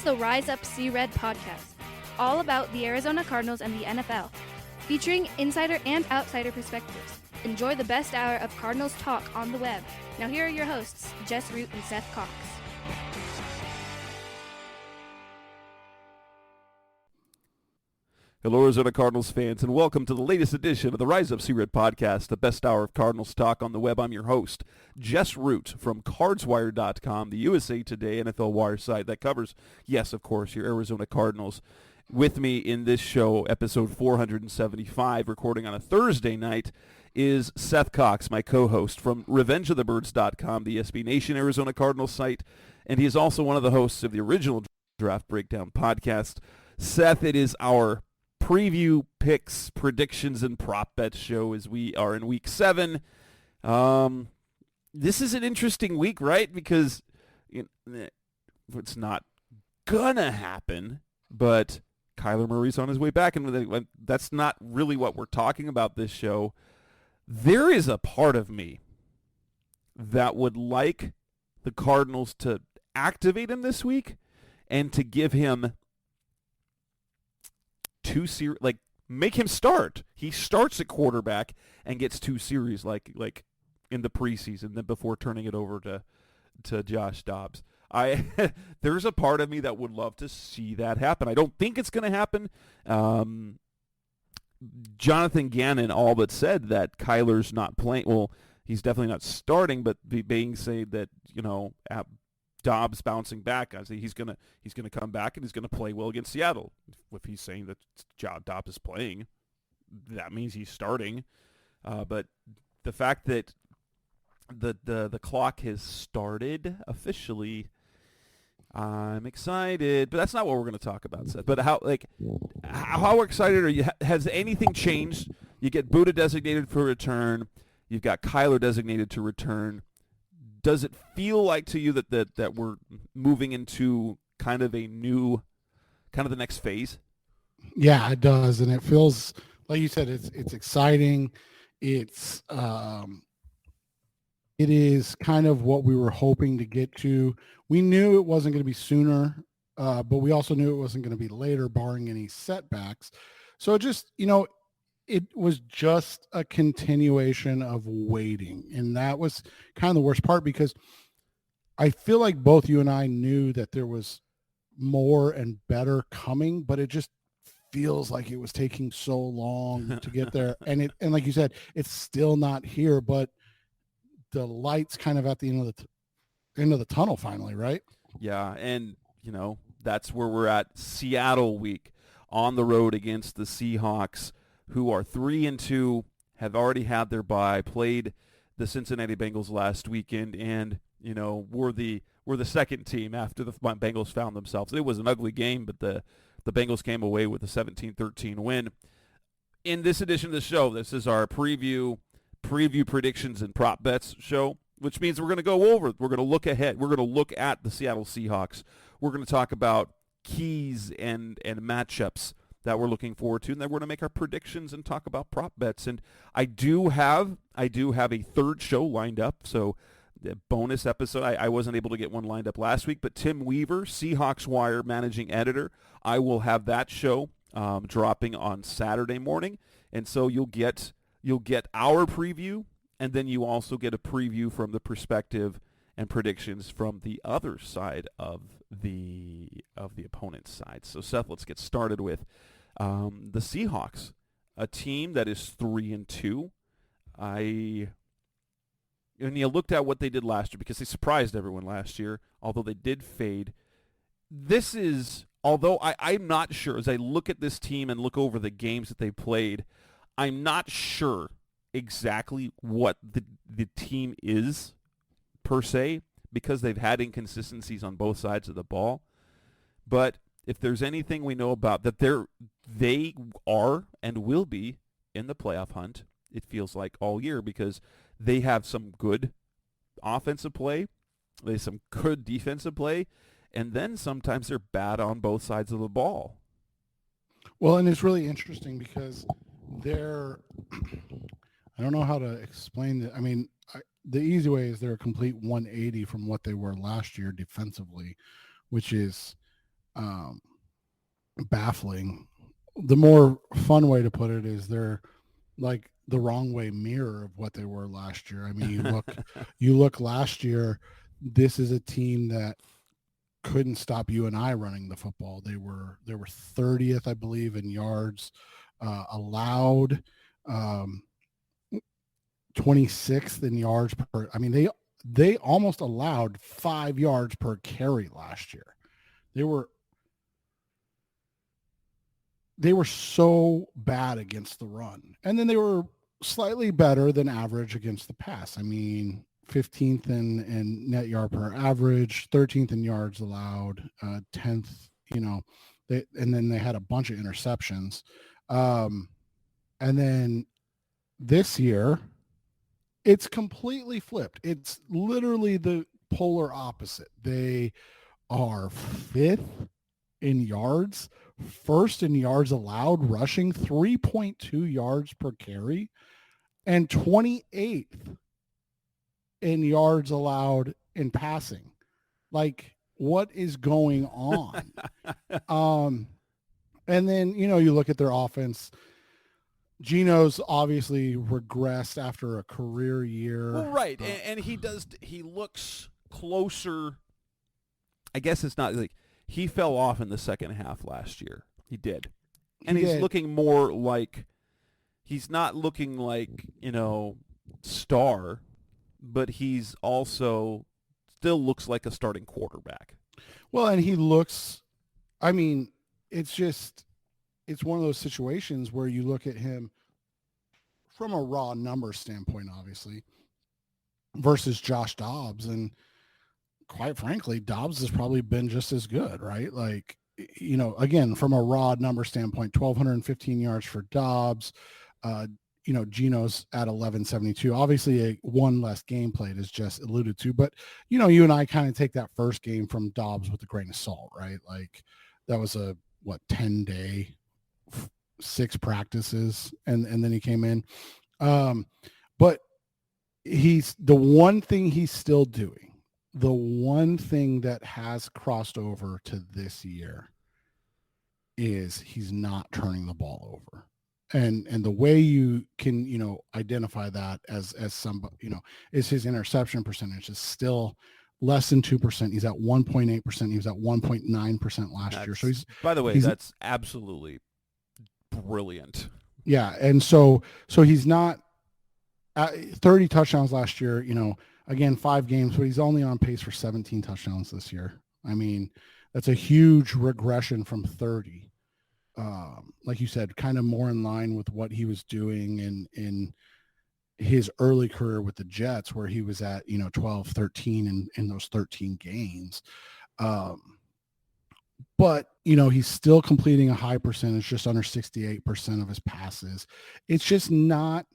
the Rise Up See Red podcast, all about the Arizona Cardinals and the NFL, featuring insider and outsider perspectives. Enjoy the best hour of Cardinals talk on the web. Now here are your hosts, Jess Root and Seth Cox. Hello, Arizona Cardinals fans, and welcome to the latest edition of the Rise Up See Red podcast, the best hour of Cardinals talk on the web. I'm your host, Jess Root from CardsWire.com, the USA Today NFL Wire site that covers, yes, of course, your Arizona Cardinals. With me in this show, episode 475, recording on a Thursday night, is Seth Cox, my co-host from RevengeOfTheBirds.com, the SB Nation Arizona Cardinals site, and he is also one of the hosts of the original Draft Breakdown podcast. Seth, it is our preview, picks, predictions, and prop bets show as we are in week 7. This is an interesting week, right? Because it's not gonna happen, but Kyler Murray's on his way back, and that's not really what we're talking about this show. There is a part of me that would like the Cardinals to activate him this week and to give him make him start. He starts at quarterback and gets 2 series like in the preseason, then before turning it over to Josh Dobbs. There's a part of me that would love to see that happen. I don't think it's going to happen. Jonathan Gannon all but said that Kyler's not playing. Well, he's definitely not starting, but being said that Dobbs bouncing back, I say he's gonna come back and he's gonna play well against Seattle. If he's saying that Dobbs is playing, that means he's starting. But the fact that the clock has started officially, I'm excited. But that's not what we're gonna talk about, Seth. But how excited are you? Has anything changed? You get Buddha designated for return. You've got Kyler designated to return. Does it feel like to you that we're moving into kind of the next phase? Yeah, it does, and it feels like you said. It's exciting. It is kind of what we were hoping to get to. We knew it wasn't going to be sooner, but we also knew it wasn't going to be later, barring any setbacks. So it was just a continuation of waiting. And that was kind of the worst part, because I feel like both you and I knew that there was more and better coming, but it just feels like it was taking so long to get there. And like you said, it's still not here, but the light's kind of at the end of the tunnel finally, right? Yeah, and that's where we're at. Seattle week on the road against the Seahawks, who are 3-2, have already had their bye, played the Cincinnati Bengals last weekend, and we're the second team after the Bengals found themselves. It was an ugly game, but the Bengals came away with a 17-13 win. In this edition of the show, this is our preview predictions and prop bets show, which means we're going to go over. We're going to look ahead. We're going to look at the Seattle Seahawks. We're going to talk about keys and matchups that we're looking forward to, and then we're going to make our predictions and talk about prop bets. And I do have a third show lined up, so the bonus episode. I wasn't able to get one lined up last week, but Tim Weaver, Seahawks Wire managing editor, I will have that show dropping on Saturday morning, and so you'll get our preview, and then you also get a preview from the perspective and predictions from the other side of the opponent's side. So Seth, let's get started with the Seahawks, a team that is 3-2. And you looked at what they did last year, because they surprised everyone last year, although they did fade. This is, although I'm not sure, as I look at this team and look over the games that they played, I'm not sure exactly what the team is per se, because they've had inconsistencies on both sides of the ball. But if there's anything we know about that, they are and will be in the playoff hunt, it feels like, all year, because they have some good offensive play, they have some good defensive play, and then sometimes they're bad on both sides of the ball. Well, and it's really interesting because I don't know how to explain it. I mean, the easy way is they're a complete 180 from what they were last year defensively, which is baffling. The more fun way to put it is they're like the wrong way mirror of what they were last year. I mean, you look last year, this is a team that couldn't stop you and I running the football. They were 30th, I believe, in yards allowed, 26th in yards per. I mean, they almost allowed 5 yards per carry last year. They were so bad against the run, and then they were slightly better than average against the pass. I mean, 15th in net yard per average, 13th in yards allowed, 10th, and then they had a bunch of interceptions. And then this year, it's completely flipped. It's literally the polar opposite. They are 5th in yards, 1st in yards allowed, rushing 3.2 yards per carry, and 28th in yards allowed in passing. Like, what is going on? And then, you look at their offense. Geno's obviously regressed after a career year. Well, right. And he looks closer. I guess it's not like he fell off in the second half last year. He did. And he's looking more like, he's not looking like, star, but he's also still looks like a starting quarterback. Well, and he looks, I mean, it's one of those situations where you look at him from a raw number standpoint, obviously, versus Josh Dobbs. And quite frankly, Dobbs has probably been just as good, right? Like, again, from a raw number standpoint, 1,215 yards for Dobbs. Geno's at 1,172. Obviously, one less game played, as Jess alluded to. But, you and I kind of take that first game from Dobbs with a grain of salt, right? Like, that was 10-day, 6 practices, and then he came in. But he's the one thing he's still doing, the one thing that has crossed over to this year is he's not turning the ball over. And the way you can, identify that as somebody, is his interception percentage is still less than 2%. He's at 1.8%. He was at 1.9% last year. So by the way, that's absolutely brilliant. Yeah. And so he's not at 30 touchdowns last year, again, 5 games, but he's only on pace for 17 touchdowns this year. I mean, that's a huge regression from 30. Like you said, kind of more in line with what he was doing in his early career with the Jets, where he was at, 12, 13 in those 13 games. But, he's still completing a high percentage, just under 68% of his passes. It's just not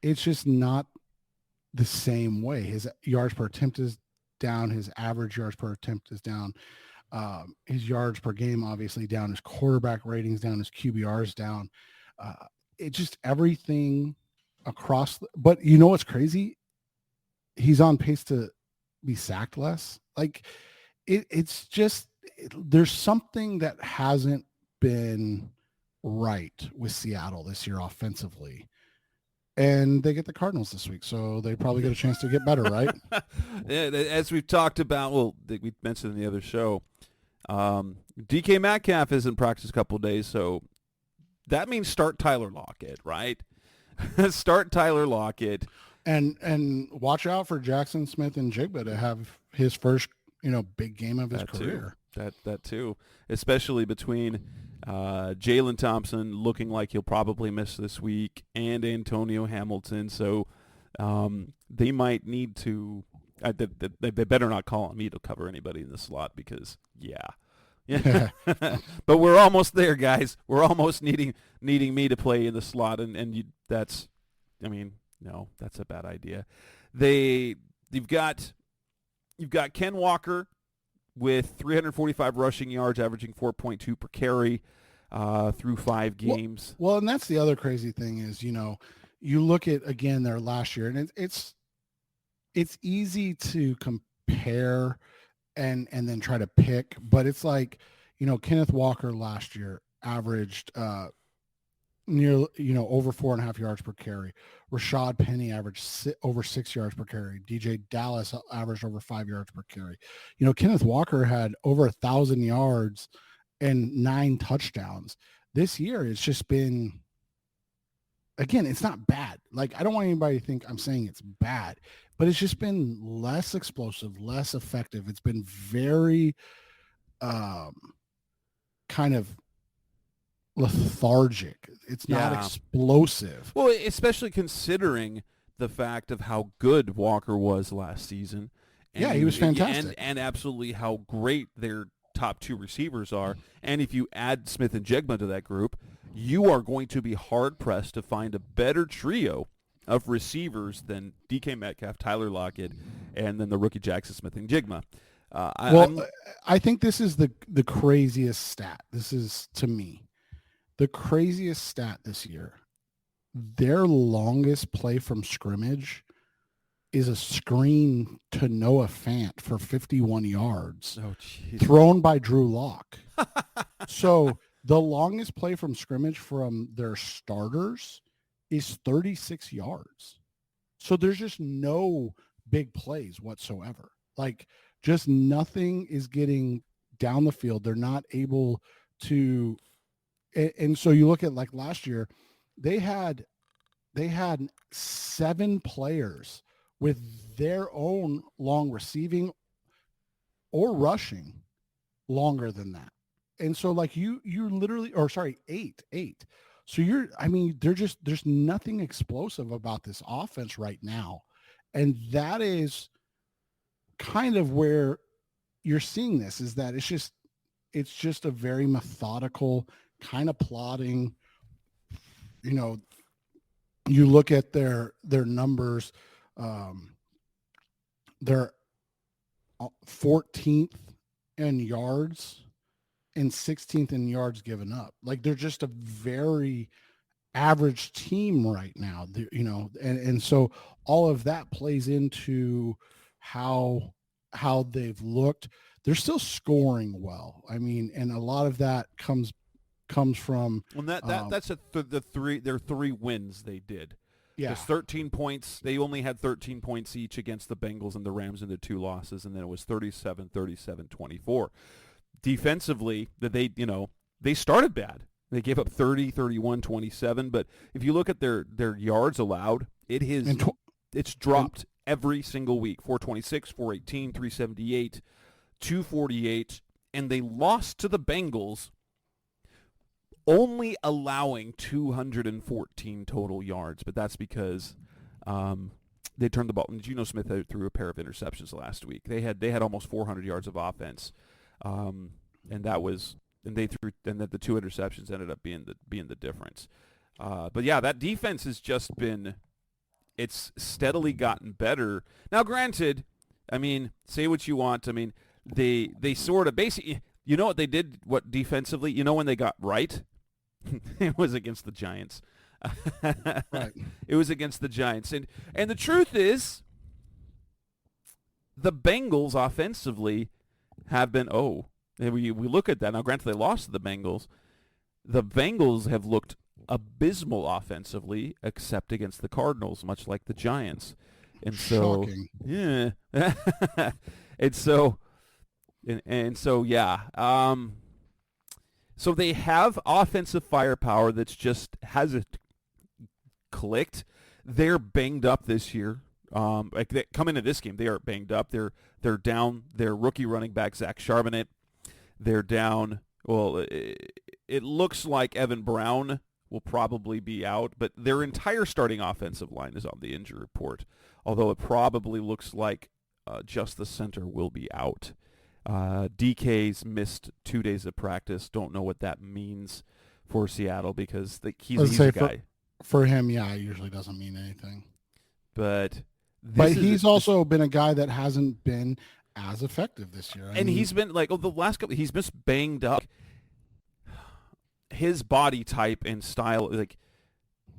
the same way. His yards per attempt is down. His average yards per attempt is down. His yards per game, obviously, down. His quarterback ratings down. His QBR is down. It's just everything across. But you know what's crazy? He's on pace to be sacked less. Like, it's just, there's something that hasn't been right with Seattle this year offensively. And they get the Cardinals this week, so they probably get a chance to get better, right? As we've talked about, we mentioned in the other show, DK Metcalf isn't practiced a couple of days, so that means start Tyler Lockett, right? Start Tyler Lockett. And watch out for Jackson Smith and Jigba to have his first, big game of his career. That too, especially between Jalen Thompson looking like he'll probably miss this week and Antonio Hamilton. So they might need to they better not call on me to cover anybody in the slot because, yeah. But we're almost there, guys. We're almost needing me to play in the slot, and that's a bad idea. You've got Ken Walker with 345 rushing yards, averaging 4.2 per carry through 5 games. Well, and that's the other crazy thing is, you look at, again, their last year, and it's easy to compare and then try to pick, but it's like, Kenneth Walker last year averaged near, over 4.5 yards per carry. Rashad Penny averaged over 6 yards per carry. DJ Dallas averaged over 5 yards per carry. Kenneth Walker had over 1,000 yards and 9 touchdowns. This year, it's just been, again, it's not bad. Like, I don't want anybody to think I'm saying it's bad, but it's just been less explosive, less effective. It's been very kind of lethargic. It's not explosive. Well, especially considering the fact of how good Walker was last season. And he was fantastic. And absolutely how great their top 2 receivers are. And if you add Smith and Jigma to that group, you are going to be hard-pressed to find a better trio of receivers than DK Metcalf, Tyler Lockett, and then the rookie Jackson Smith and Jigma. I think this is the craziest stat. This is, to me, the craziest stat this year. Their longest play from scrimmage is a screen to Noah Fant for 51 yards thrown by Drew Lock. So the longest play from scrimmage from their starters is 36 yards. So there's just no big plays whatsoever. Like, just nothing is getting down the field. They're not able to. And so you look at, like, last year, they had 7 players with their own long receiving or rushing longer than that. And so, like, you literally, or sorry, 8. So there's nothing explosive about this offense right now. And that is kind of where you're seeing this, is that it's just a very methodical kind of plodding. You look at their numbers, they're 14th in yards and 16th in yards given up. Like, they're just a very average team right now, and so all of that plays into how they've looked. They're still scoring well. I mean, and a lot of that comes from. Well, that's their 3 wins they did. Yeah. There's 13 points. They only had 13 points each against the Bengals and the Rams in the 2 losses, and then it was 37, 24. Defensively, they started bad. They gave up 30, 31, 27, but if you look at their yards allowed, it's dropped every single week. 426, 418, 378, 248, and they lost to the Bengals, only allowing 214 total yards, but that's because they turned the ball. And Geno Smith threw a pair of interceptions last week. They had almost 400 yards of offense, and the 2 interceptions ended up being the difference. But yeah, that defense has just been, it's steadily gotten better. Now, granted, I mean, say what you want. I mean, they sort of basically, what they did, what defensively, when they got right. It was against the Giants. Right. It was against the Giants. And the truth is, the Bengals offensively have been, we look at that. Now, granted, they lost to the Bengals. The Bengals have looked abysmal offensively, except against the Cardinals, much like the Giants. And so, shocking. Yeah. So they have offensive firepower that's just hasn't clicked. They're banged up this year. They come into this game, they are banged up. They're down their rookie running back Zach Charbonnet. They're down. Well, it looks like Evan Brown will probably be out, but their entire starting offensive line is on the injury report. Although it probably looks like just the center will be out. DK's missed 2 days of practice. Don't know what that means for Seattle because he's a guy. For him, it usually doesn't mean anything. But he's also been a guy that hasn't been as effective this year. He's been the last couple. He's been banged up. His body type and style,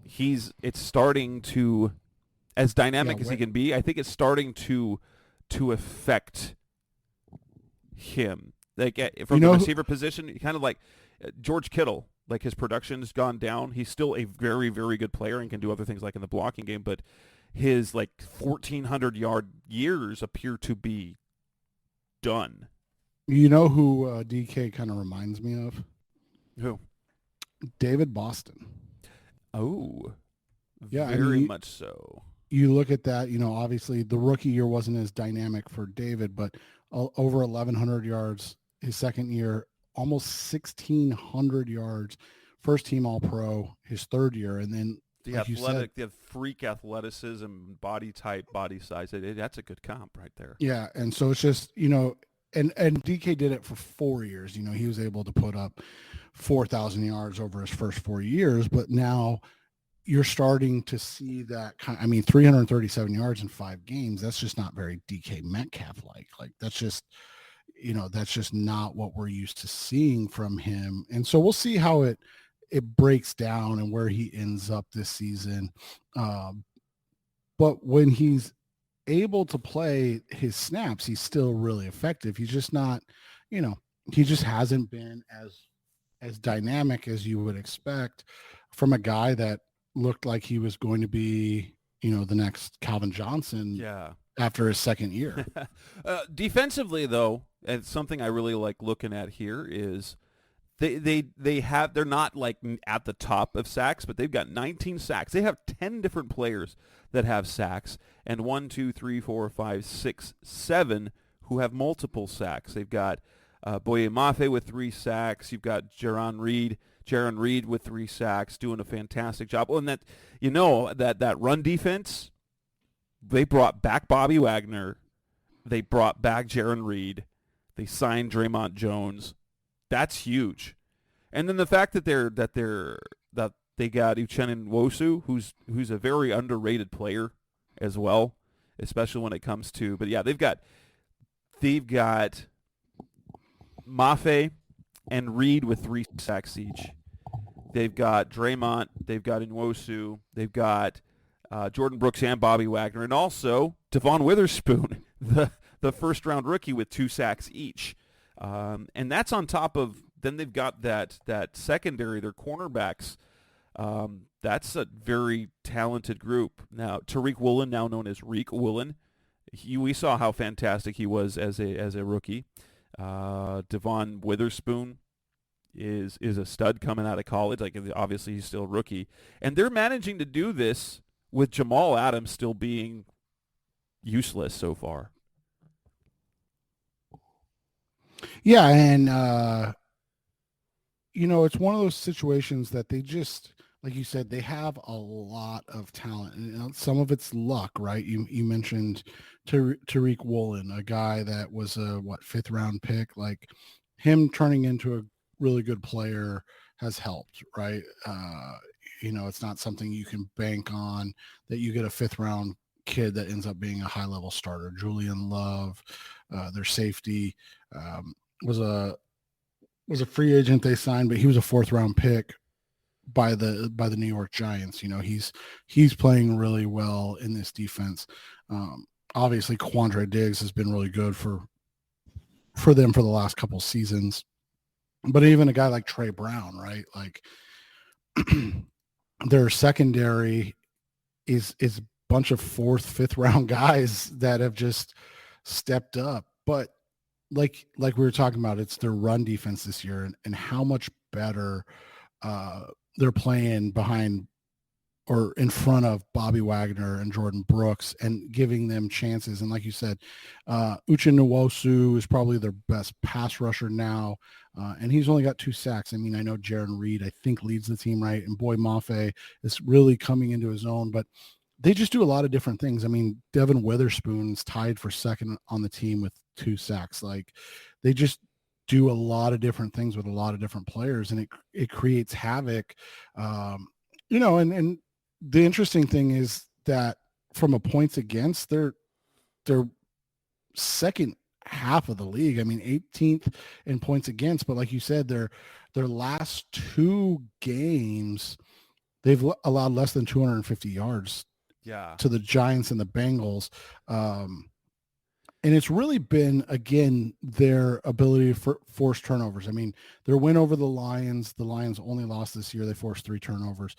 it's starting to, as dynamic as he can be. I think it's starting to affect him. Like from the receiver position, kind of like George Kittle. Like his production's gone down. He's still a very, very good player and can do other things like in the blocking game, but his like 1,400-yard years appear to be done. You know who DK kind of reminds me of? Who? David Boston. Oh, yeah, very much so. You look at that, obviously the rookie year wasn't as dynamic for David, but over 1,100 yards his second year, almost 1,600 yards, first team All-Pro his third year, and then the freak athleticism, body type, body size. That's a good comp right there. Yeah, and so it's just, and DK did it for 4 years. He was able to put up 4,000 yards over his first 4 years, but now you're starting to see that 337 yards in 5 games. That's just not very DK Metcalf like. Like that's just not what we're used to seeing from him. And so we'll see how it breaks down and where he ends up this season. But when he's able to play his snaps, he's still really effective. He's just not, he just hasn't been as dynamic as you would expect from a guy that looked like he was going to be, the next Calvin Johnson after his second year. Defensively, though, and something I really like looking at here is they're not like at the top of sacks, but they've got 19 sacks. They have 10 different players that have sacks, and 1, 2, 3, 4, 5, 6, 7 who have multiple sacks. They've got Boye Mafe with 3 sacks. You've got Jaron Reed with 3 sacks, doing a fantastic job. Oh, and that run defense, they brought back Bobby Wagner. They brought back Jaron Reed. They signed Draymond Jones. That's huge. And then the fact that they got Uchenna Nwosu, who's a very underrated player as well, especially when it comes to. But yeah, they've got Mafe and Reed with 3 sacks each. They've got Draymond. They've got Nwosu. They've got Jordan Brooks and Bobby Wagner, and also Devon Witherspoon, the first-round rookie with 2 sacks each. And that's on top of, then they've got that secondary, their cornerbacks. That's a very talented group. Now, Tariq Woolen, now known as Reek Woolen, we saw how fantastic he was as a rookie. Devon Witherspoon is a stud coming out of college. Like, obviously he's still a rookie. And they're managing to do this with Jamal Adams still being useless so far. Yeah, and it's one of those situations that they just, like you said, they have a lot of talent, and some of it's luck, right? You mentioned Tariq Woolen, a guy that was a 5th round pick. Like him turning into a really good player has helped, right? It's not something you can bank on that you get a 5th round kid that ends up being a high level starter. Julian Love, their safety, was a free agent they signed, but he was a 4th round pick by the New York Giants. He's playing really well in this defense. Obviously Quandre Diggs has been really good for them for the last couple seasons, but even a guy like Trey Brown, right? Like their secondary is a bunch of 4th, 5th round guys that have just stepped up. But like we were talking about, it's their run defense this year and how much better they're playing behind or in front of Bobby Wagner and Jordan Brooks and giving them chances. And like you said, Uchenna Nwosu is probably their best pass rusher now. And he's only got 2 sacks. I mean, I know Jaron Reed, I think, leads the team, right? And Boye Mafe is really coming into his own, but they just do a lot of different things. I mean, Devon Witherspoon's tied for 2nd on the team with 2 sacks. Like they just do a lot of different things with a lot of different players, and it creates havoc. And the interesting thing is that from a points against, they're second half of the league. I mean, 18th in points against, but like you said, their last 2 games, they've allowed less than 250 yards to the Giants and the Bengals. And it's really been, again, their ability to force turnovers. I mean, their win over the Lions only lost this year. They forced 3 turnovers.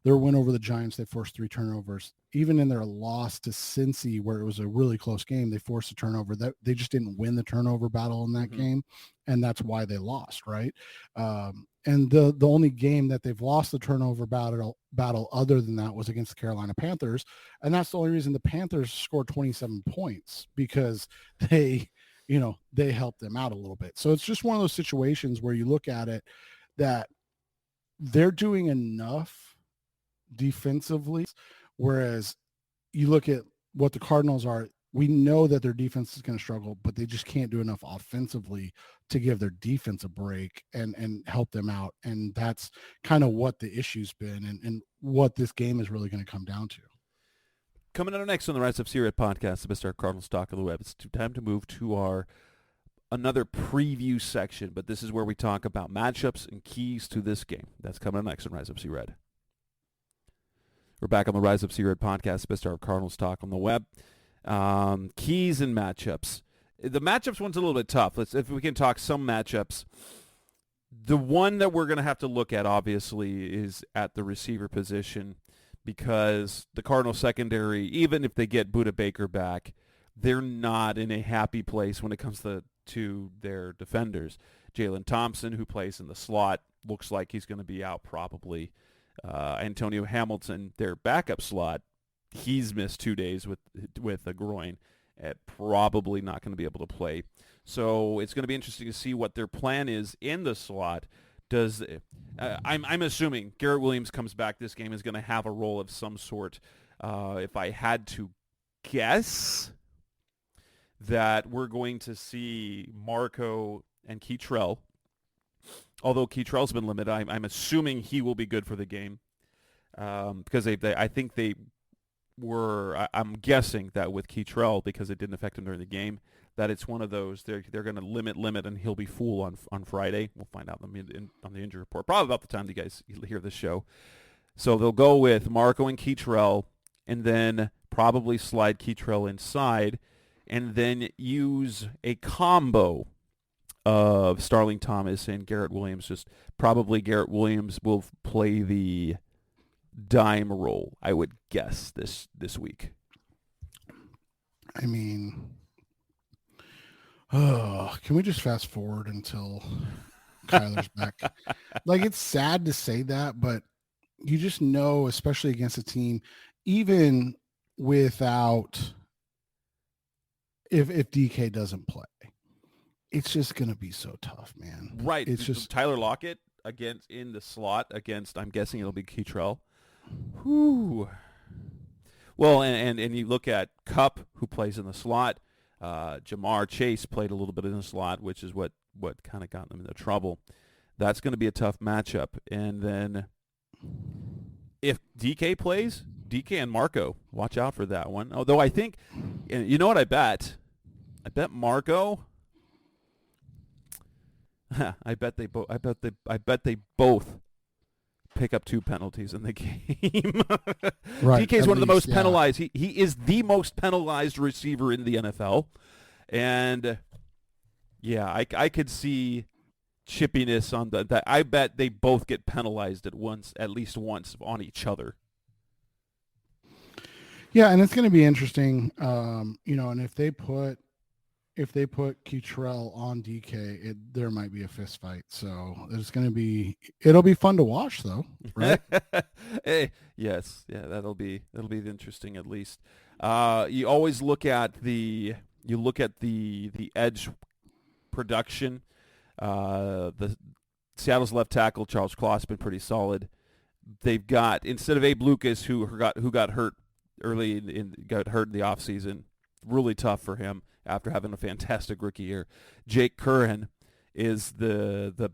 Their win over the Giants, they forced 3 turnovers. Even in their loss to Cincy, where it was a really close game, they forced a turnover. That they just didn't win the turnover battle in that game, and that's why they lost, right? And the only game that they've lost the turnover battle other than that was against the Carolina Panthers, and that's the only reason the Panthers scored 27 points, because they helped them out a little bit. So it's just one of those situations where you look at it that they're doing enough defensively, whereas you look at what the Cardinals are, we know that their defense is going to struggle, but they just can't do enough offensively to give their defense a break and help them out. And that's kind of what the issue's been, and what this game is really going to come down to. Coming up next on the Rise Up Seattle podcast, the best Cardinals talk on the web. It's time to move to our another preview section, but this is where we talk about matchups and keys to this game. That's coming up next on Rise Up Seattle. We're back on the Rise Up Seattle podcast, best of Cardinals talk on the web. Keys and matchups. The matchups one's a little bit tough. If we can talk some matchups. The one that we're going to have to look at, obviously, is at the receiver position, because the Cardinals secondary, even if they get Budda Baker back, they're not in a happy place when it comes to their defenders. Jalen Thompson, who plays in the slot, looks like he's going to be out probably. Antonio Hamilton, their backup slot, he's missed 2 days with a groin, probably not going to be able to play. So it's going to be interesting to see what their plan is in the slot. I'm assuming Garrett Williams comes back this game, is going to have a role of some sort. If I had to guess, that we're going to see Marco and Keitrell. Although Keitrell's been limited, I'm assuming he will be good for the game, because I think they were. I'm guessing that with Keitrell, because it didn't affect him during the game, that it's one of those they're going to limit, and he'll be full on Friday. We'll find out on the injury report, probably about the time you guys hear this show. So they'll go with Marco and Keitrell, and then probably slide Keitrell inside, and then use a combo of Starling Thomas and Garrett Williams. Just probably Garrett Williams will play the dime role, I would guess, this week. I mean, can we just fast forward until Kyler's back? Like, it's sad to say that, but you just know, especially against a team, even without, if DK doesn't play, it's just going to be so tough, man. Right. It's just Tyler Lockett in the slot against, I'm guessing it'll be Keitrell. Whew. Well, and you look at Kupp, who plays in the slot. Jamar Chase played a little bit in the slot, which is what kind of got them into trouble. That's going to be a tough matchup. And then if DK plays, DK and Marco, watch out for that one. Although I think, you know what I bet? I bet Marco. I bet they both pick up 2 penalties in the game. Right, DK is one of the most yeah. penalized. He is the most penalized receiver in the NFL, and yeah, I could see chippiness on that. I bet they both get penalized at least once on each other. Yeah, and it's going to be interesting, and if they put Keitrell on DK, there might be a fist fight. So it'll be fun to watch, though, right? Hey, yes, yeah, that'll be interesting at least. You always look at the edge production. The Seattle's left tackle Charles Kloss been pretty solid. They've got, instead of Abe Lucas, who got hurt early got hurt in the offseason, really tough for him after having a fantastic rookie year. Jake Curran is the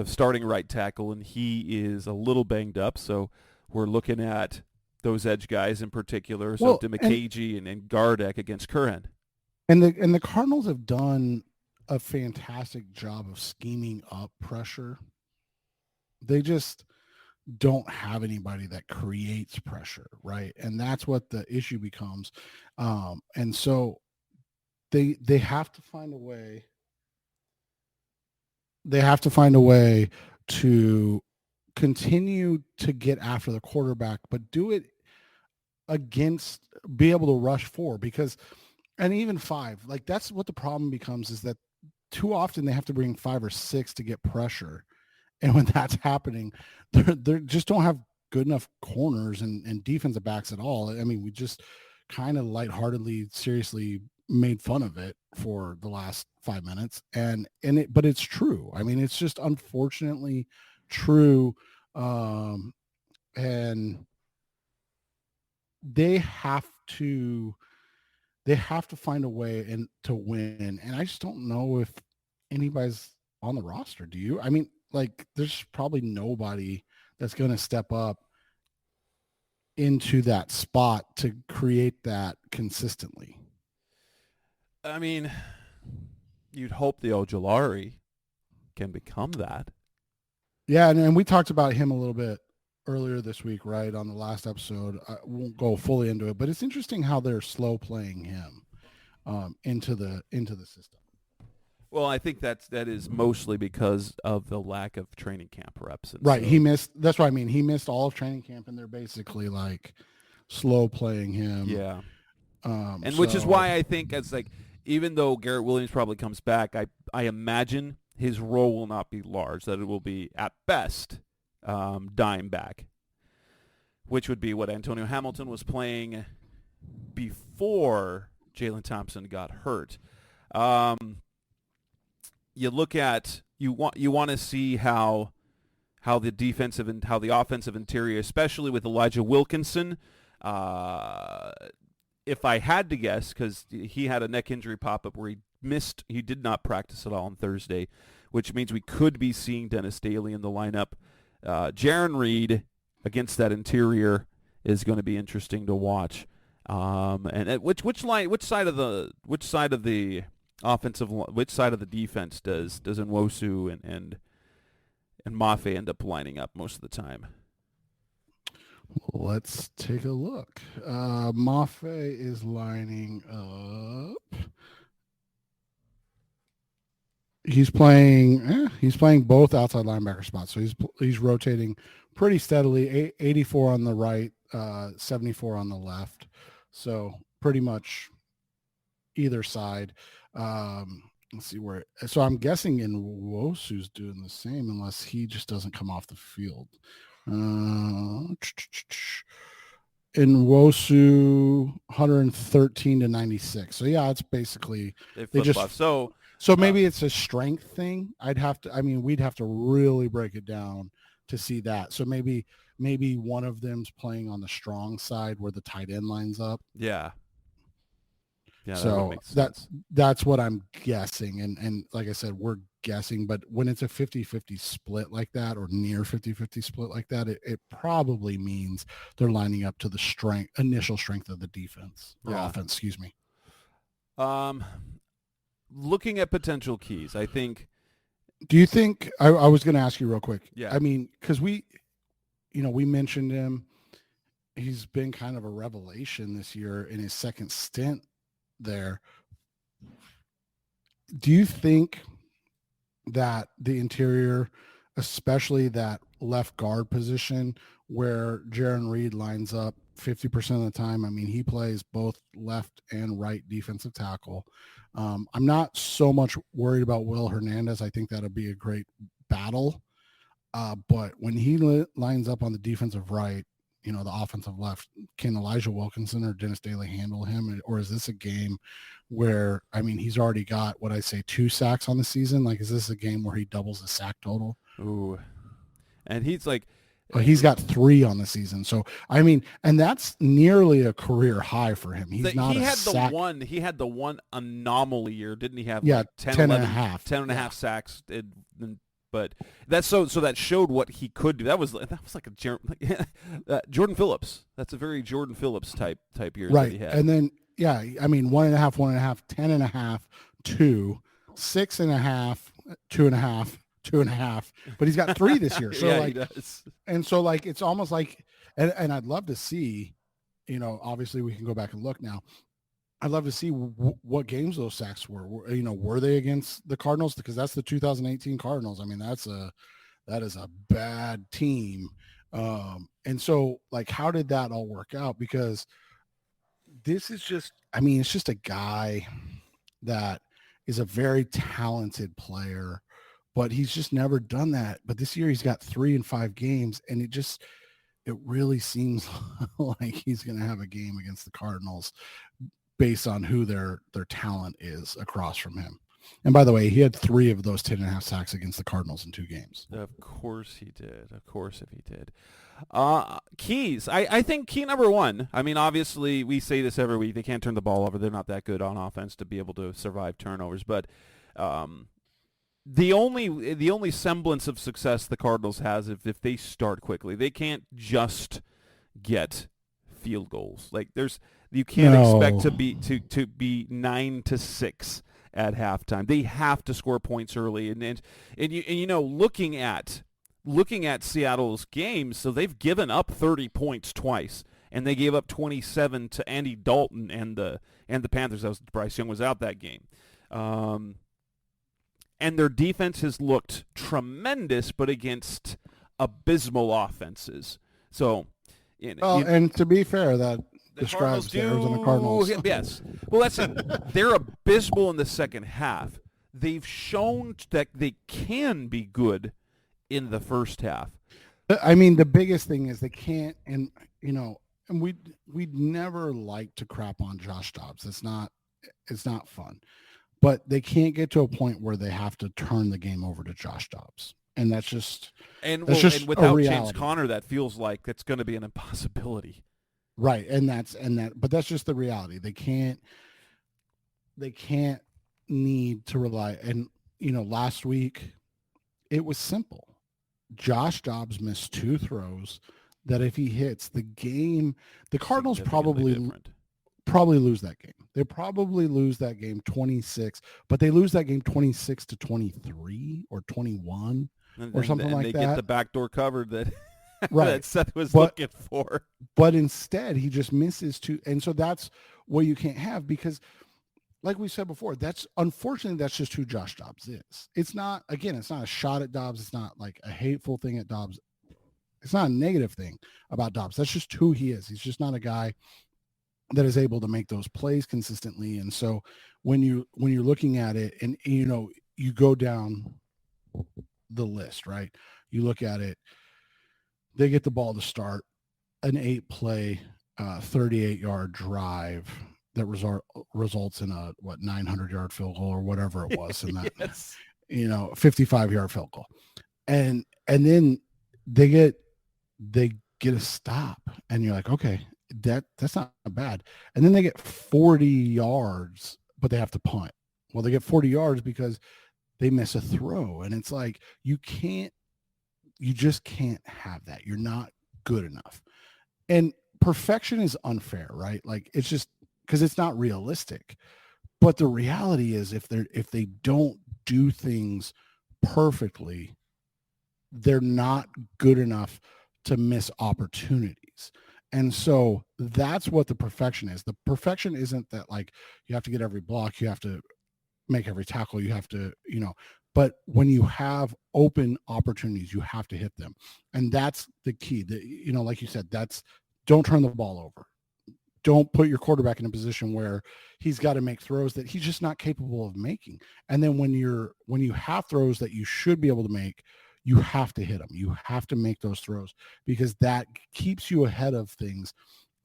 starting right tackle, and he is a little banged up. So we're looking at those edge guys in particular. So Demikage and Gardeck against Curran. And the Cardinals have done a fantastic job of scheming up pressure. They just don't have anybody that creates pressure, right? And that's what the issue becomes. And so they have to find a way. They have to find a way to continue to get after the quarterback, but do it be able to rush 4 because, and even 5, like that's what the problem becomes, is that too often they have to bring 5 or 6 to get pressure. And when that's happening, they just don't have good enough corners and defensive backs at all. I mean, we just kind of lightheartedly, seriously made fun of it for the last 5 minutes. But it's true. I mean, it's just unfortunately true. And they have to find a way and to win. And I just don't know if anybody's on the roster. Do you? I mean, like, there's probably nobody that's going to step up into that spot to create that consistently. I mean, you'd hope the Ojulari can become that. Yeah, and we talked about him a little bit earlier this week, right, on the last episode. I won't go fully into it, but it's interesting how they're slow playing him into the system. Well, I think that is mostly because of the lack of training camp reps. Right, so that's what I mean. He missed all of training camp, and they're basically like slow playing him. Yeah, which is why I think it's like, even though Garrett Williams probably comes back, I imagine his role will not be large. That it will be at best dime back, which would be what Antonio Hamilton was playing before Jalen Thompson got hurt. You look at you want to see how the defensive and how the offensive interior, especially with Elijah Wilkinson. If I had to guess, because he had a neck injury pop up where he did not practice at all on Thursday, which means we could be seeing Dennis Daly in the lineup. Jaron Reed against that interior is going to be interesting to watch. And which side of the defense does Nwosu and Mafe end up lining up most of the time? Let's take a look. Mafe is lining up. He's playing both outside linebacker spots, so he's rotating pretty steadily. 84 on the right, 74 on the left, so pretty much either side. Let's see where. So I'm guessing Nwosu's doing the same, unless he just doesn't come off the field. Nwosu 113 to 96. So yeah, it's basically they just so maybe it's a strength thing. We'd have to really break it down to see that. So maybe one of them's playing on the strong side where the tight end lines up. Yeah. Yeah. So that's what I'm guessing. And like I said, we're guessing, but when it's a 50-50 split like that, or near 50-50 split like that, it probably means they're lining up to the initial strength of the defense or offense, excuse me. Looking at potential keys, I think. Do you think, I was going to ask you real quick. Yeah. I mean, because we mentioned him. He's been kind of a revelation this year in his second stint there. Do you think that the interior, especially that left guard position where Jaron Reed lines up 50% of the time, I mean, he plays both left and right defensive tackle. I'm not so much worried about Will Hernandez. I think that'll be a great battle. But when he lines up on the defensive right, the offensive left, can Elijah Wilkinson or Dennis Daly handle him? Or is this a game where, I mean, he's already got, 2 sacks on the season? Like, is this a game where he doubles the sack total? Ooh. And he's like... he's got 3 on the season. So, I mean, and that's nearly a career high for him. He had the one anomaly year, didn't he have? Yeah, like 10 and a half. 10 and a half sacks. But that's so that showed what he could do. That was like Jordan Phillips. That's a very Jordan Phillips type year that he had. And then, yeah, I mean, 1.5, 10.5, 2, 6.5, 2.5, 2.5. But he's got 3 this year. So yeah, he does. And so it's almost like, and I'd love to see, obviously we can go back and look now. I'd love to see what games those sacks were. Were they against the Cardinals? Because that's the 2018 Cardinals. I mean, that is a bad team. And so, like, how did that all work out? Because this is just, I mean, it's just a guy that is a very talented player, but he's just never done that. But this year he's got 3 in 5 games, and it really seems like he's going to have a game against the Cardinals based on who their talent is across from him. And by the way, he had 3 of those 10.5 sacks against the Cardinals in 2 games. Of course he did. Of course if he did. Keys. I think key number 1, I mean, obviously we say this every week. They can't turn the ball over. They're not that good on offense to be able to survive turnovers. But the only semblance of success the Cardinals has if they start quickly. They can't just get field goals. Like you can't expect to be 9-6 at halftime. They have to score points early, and looking at Seattle's games, so they've given up 30 points twice, and they gave up 27 to Andy Dalton and the Panthers. Bryce Young was out that game, and their defense has looked tremendous, but against abysmal offenses. So, and to be fair, that describes the Arizona Cardinals. Yes. Well, that's it. They're abysmal in the second half. They've shown that they can be good in the first half. I mean, the biggest thing is they can't, and we'd never like to crap on Josh Dobbs. It's not fun. But they can't get to a point where they have to turn the game over to Josh Dobbs. And that's just without James Conner, that feels like that's going to be an impossibility. Right. But that's just the reality. They can't need to rely. And, last week it was simple. Josh Dobbs missed 2 throws that if he hits the Cardinals probably lose that game. They probably lose that game 26, but they lose that game 26-23 or 21 or something like that. They get the backdoor cover that right. that Seth was looking for. But instead, he just misses 2. And so that's what you can't have because, like we said before, unfortunately, that's just who Josh Dobbs is. It's not a shot at Dobbs. It's not like a hateful thing at Dobbs. It's not a negative thing about Dobbs. That's just who he is. He's just not a guy that is able to make those plays consistently. And so when you're looking at it and, you go down the list, right? You look at it, they get the ball to start an 8-play, 38-yard drive that results in a 900-yard field goal or whatever it was. And that, yes. 55-yard field goal. And then they get a stop and you're like, okay, that's not bad. And then they get 40 yards, but they have to punt. Well, they get 40 yards because they miss a throw. And it's like, you just can't have that. You're not good enough. And perfection is unfair, right? Like it's just because it's not realistic. But the reality is if they don't do things perfectly, they're not good enough to miss opportunities. And so that's what the perfection is. The perfection isn't that like you have to get every block, you have to make every tackle, you have to, but when you have open opportunities, you have to hit them. And that's the key. Like you said, don't turn the ball over. Don't put your quarterback in a position where he's got to make throws that he's just not capable of making. And then when you have throws that you should be able to make, you have to hit them. You have to make those throws because that keeps you ahead of things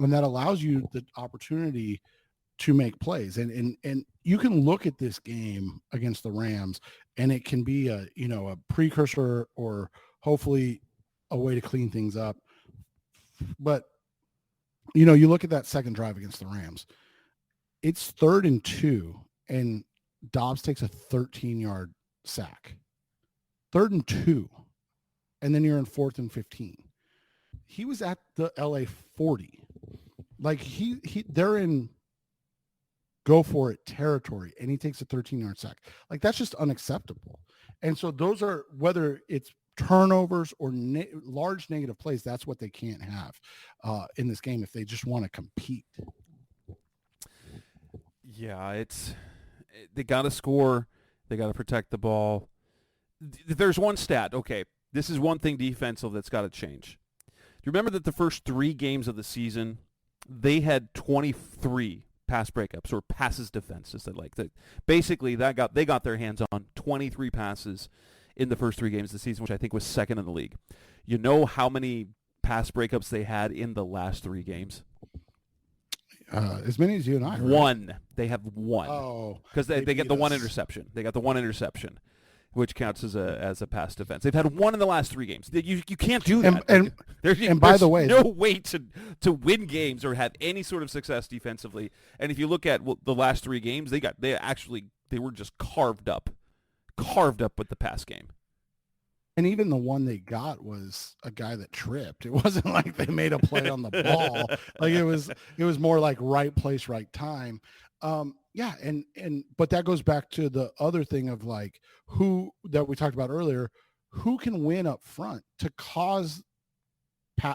and that allows you the opportunity to make plays. And you can look at this game against the Rams and it can be a precursor or hopefully a way to clean things up. But, you look at that second drive against the Rams, it's 3rd and 2 and Dobbs takes a 13-yard sack. 3rd and 2, and then you're in 4th and 15. He was at the LA 40. Like they're in go for it territory, and he takes a 13-yard sack. Like that's just unacceptable. And so those are, whether it's turnovers or large negative plays, that's what they can't have in this game if they just want to compete. Yeah, they got to score. They got to protect the ball. There's one stat. Okay, this is one thing defensive that's got to change. Do you remember that the first 3 games of the season, they had 23 pass breakups or passes defense, as they like. Basically, they got their hands on 23 passes in the first 3 games of the season, which I think was second in the league. You know how many pass breakups they had in the last 3 games? As many as you and I. Right? One. They have one. Oh, because they get the one interception. They got the one interception, which counts as a pass defense. They've had one in the last 3 games. You can't do that. And by the way, no way to win games or have any sort of success defensively. And if you look at the last 3 games, they were just carved up with the pass game. And even the one they got was a guy that tripped. It wasn't like they made a play on the ball. Like it was more like right place, right time. Yeah, but that goes back to the other thing of like who that we talked about earlier, who can win up front to cause I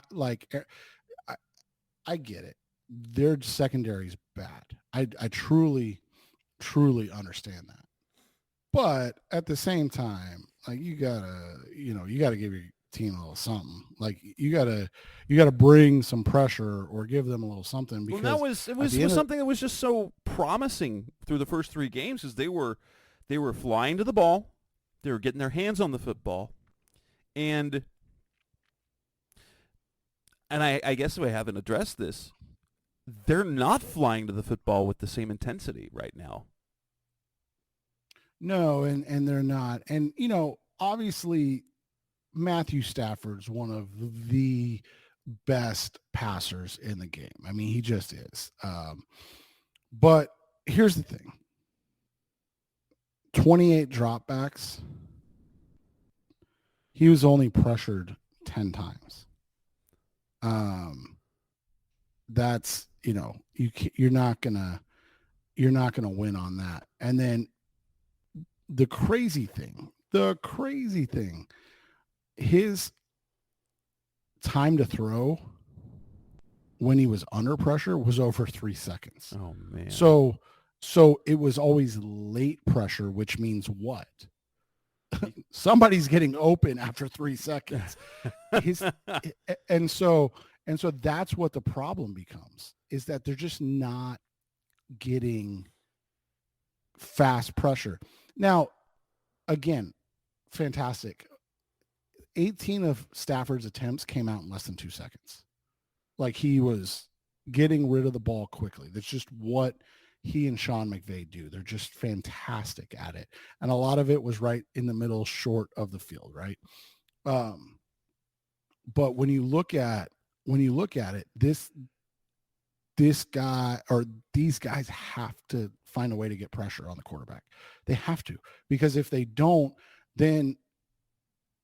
get it. Their secondary is bad. I truly understand that. But at the same time, like you gotta give your team a little something. Like you gotta bring some pressure or give them a little something. Because it was something that was just so promising through the first 3 games, is they were flying to the ball, they were getting their hands on the football, and I guess if I haven't addressed this, they're not flying to the football with the same intensity right now. No, and they're not. And, obviously Matthew Stafford's one of the best passers in the game. I mean, he just is. But here's the thing. 28 dropbacks. He was only pressured 10 times. That's, you're not gonna win on that. And then the crazy thing, his time to throw when he was under pressure was over 3 seconds. Oh man. So it was always late pressure, which means what? Somebody's getting open after 3 seconds. And so that's what the problem becomes, is that they're just not getting fast pressure. Now, again, fantastic. 18 of Stafford's attempts came out in less than 2 seconds. Like he was getting rid of the ball quickly. That's just what he and Sean McVay do. They're just fantastic at it. And a lot of it was right in the middle, short of the field, right? But when you look at it, this guy or these guys have to find a way to get pressure on the quarterback. They have to, because if they don't, then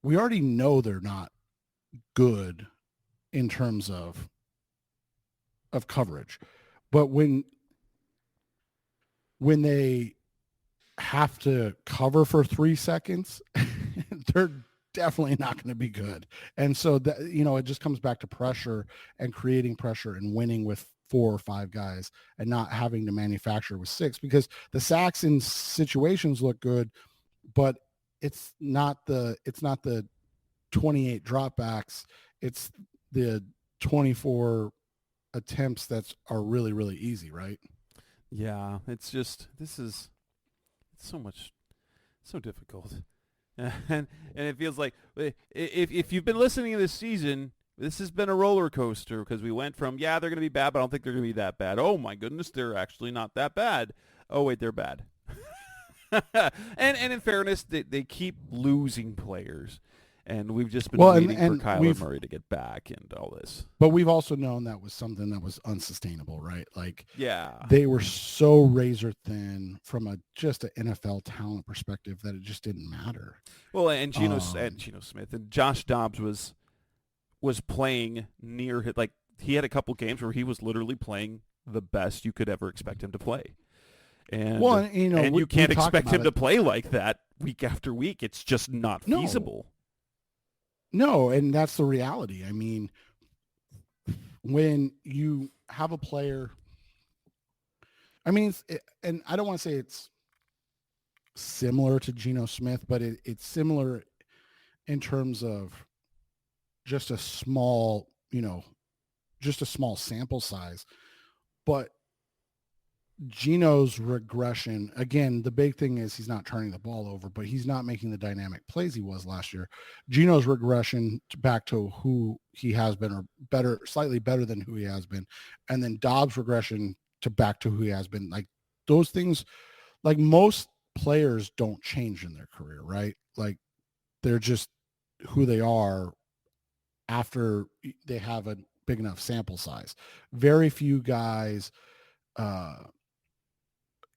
we already know they're not good in terms of coverage. But when they have to cover for 3 seconds, they're definitely not going to be good. And so that, it just comes back to pressure and creating pressure and winning with 4 or 5 guys and not having to manufacture with 6, because the sacks in situations look good, but it's not the 28 dropbacks. It's the 24 attempts that are really, really easy, right? Yeah, it's so difficult. And it feels like if you've been listening to this season, this has been a roller coaster, because we went from, they're going to be bad, but I don't think they're going to be that bad. Oh my goodness, they're actually not that bad. Oh wait, they're bad. and in fairness, they keep losing players. And we've just been waiting for Kyler Murray to get back and all this. But we've also known that was something that was unsustainable, right? Like, yeah, they were so razor thin from just an NFL talent perspective that it just didn't matter. Well, and Geno Smith and Josh Dobbs was playing near, like, he had a couple games where he was literally playing the best you could ever expect him to play. And you can't expect him to play like that week after week. It's just not feasible. No, and that's the reality. I mean, when you have a player I mean, and I don't want to say it's similar to Geno Smith, but it's similar in terms of just a small, just a small sample size. But Geno's regression, again, the big thing is he's not turning the ball over, but he's not making the dynamic plays he was last year. Geno's regression back to who he has been, or better, slightly better than who he has been. And then Dobbs' regression to back to who he has been. Like those things, like most players don't change in their career, right? Like they're just who they are after they have a big enough sample size. Very few guys,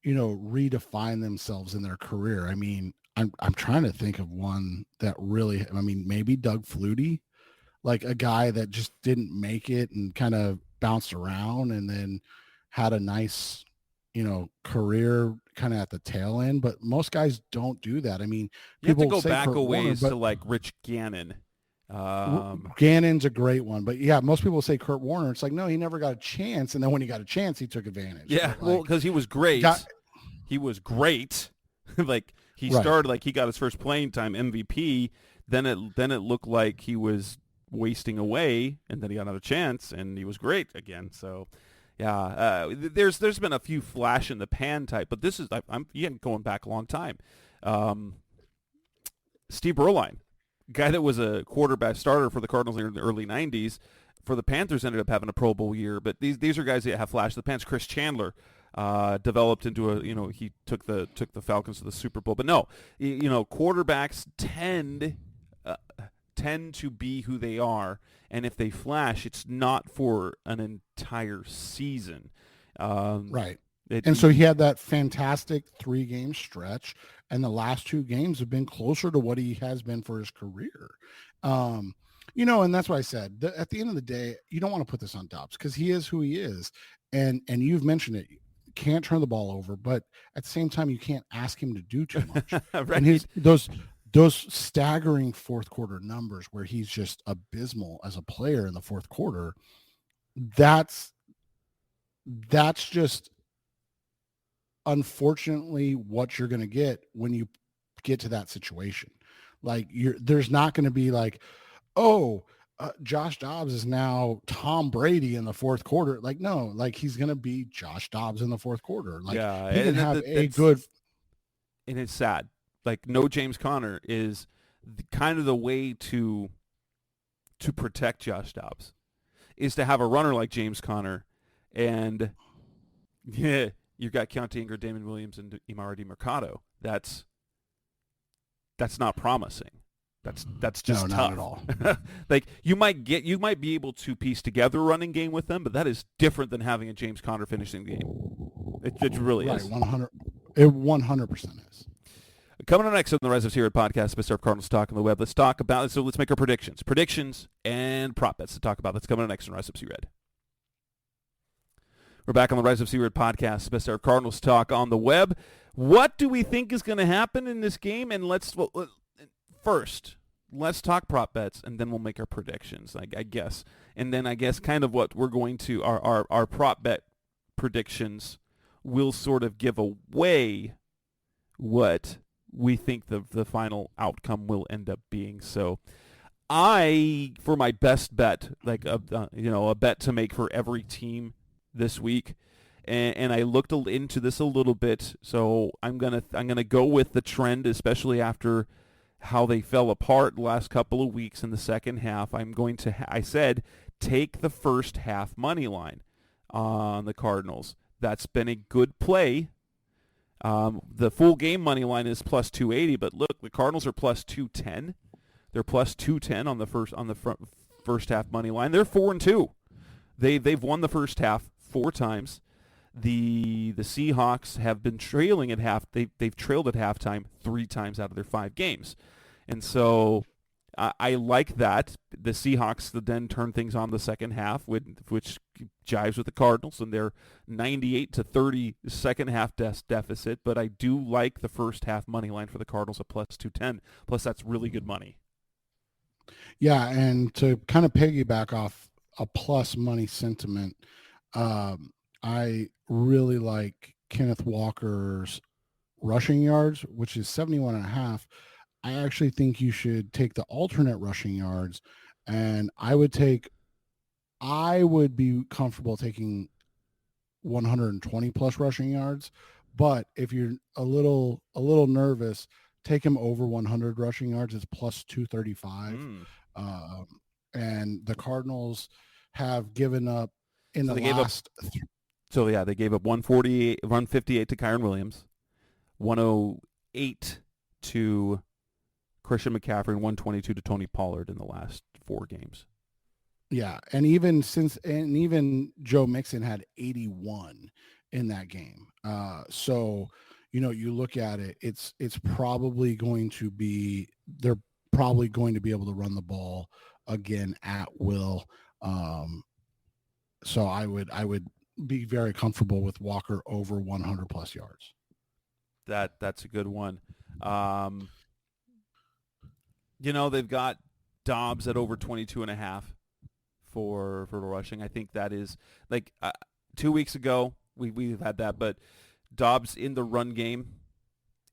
redefine themselves in their career. I mean, I'm trying to think of one that really, I mean, maybe Doug Flutie, like a guy that just didn't make it and kind of bounced around and then had a nice, career kind of at the tail end. But most guys don't do that. I mean, you have to go say back Kurt a Warner, ways but to like Rich Gannon. Gannon's a great one, but yeah, most people say Kurt Warner. It's like, no, he never got a chance. And then when he got a chance, he took advantage. Yeah. Well, because he was great. He was great. Like he started, like he got his first playing time, MVP. Then it looked like he was wasting away, and then he got another chance, and he was great again. So, yeah, there's been a few flash in the pan type, but this is I'm going back a long time. Steve Berline, guy that was a quarterback starter for the Cardinals in the early '90s, for the Panthers ended up having a Pro Bowl year. But these are guys that have flashed the pans. Chris Chandler developed into a, he took the Falcons to the Super Bowl. But no, quarterbacks tend to be who they are, and if they flash, it's not for an entire season. Right. And so he had that fantastic 3-game stretch, and the last 2 games have been closer to what he has been for his career. And that's why I said at the end of the day, you don't want to put this on Dobbs because he is who he is. And you've mentioned it. Can't turn the ball over, but at the same time, you can't ask him to do too much. Right. And those staggering fourth quarter numbers where he's just abysmal as a player in the fourth quarter, that's just unfortunately what you're going to get when you get to that situation. Like there's not going to be like, Josh Dobbs is now Tom Brady in the fourth quarter. Like, no, like he's going to be Josh Dobbs in the fourth quarter. Like he can have a good. And it's sad. Like no James Conner is kind of the way to protect Josh Dobbs is to have a runner like James Conner, and yeah, you've got Keontae Ingram, Damon Williams, and Imari Mercado. That's not promising. That's just no, tough. Not at all. Like you might be able to piece together a running game with them, but that is different than having a James Conner finishing the game. It really is. 100. It 100% is. Coming up next on the Rise of Seattle podcast, Mr. Cardinals Talk on the Web. Let's talk about, so let's make our predictions and prop bets to talk about. That's coming up next on Rise of Seattle. We're back on the Rise of Seattle podcast, Best Ever Cardinals Talk on the Web. What do we think is going to happen in this game? And first, let's talk prop bets, and then we'll make our predictions, I guess. And then I guess kind of what we're going to, our prop bet predictions will sort of give away what we think the final outcome will end up being. So for my best bet, like a bet to make for every team this week, and I looked into this a little bit, so I'm gonna go with the trend, especially after how they fell apart the last couple of weeks in the second half. I said take the first half money line on the Cardinals. That's been a good play. The full game money line is plus 280, but look, the Cardinals are plus 210. They're plus 210 on the first half money line. They're 4-2. They've won the first half 4 times. The Seahawks have been trailing at half. They've trailed at halftime 3 times out of their 5 games, and so I like that. The Seahawks then turn things on the second half, which jives with the Cardinals and their 98-30 second half deficit. But I do like the first half money line for the Cardinals at plus 210. Plus, that's really good money. Yeah, and to kind of piggyback off a plus money sentiment, I really like Kenneth Walker's rushing yards, which is 71.5, I actually think you should take the alternate rushing yards, and I would be comfortable taking 120 plus rushing yards. But if you're a little nervous, take him over 100 rushing yards. It's plus 235. And the Cardinals have given up in the last. They gave up 158 to Kyron Williams, 108 to Christian McCaffrey, and 122 to Tony Pollard in the last 4 games. Yeah, and even Joe Mixon had 81 in that game. So, you look at it, it's probably going to be, they're probably going to be able to run the ball again at will. So I would be very comfortable with Walker over 100 plus yards. That's a good one. They've got Dobbs at over 22.5 for the rushing. I think that is 2 weeks ago we've had that, but Dobbs in the run game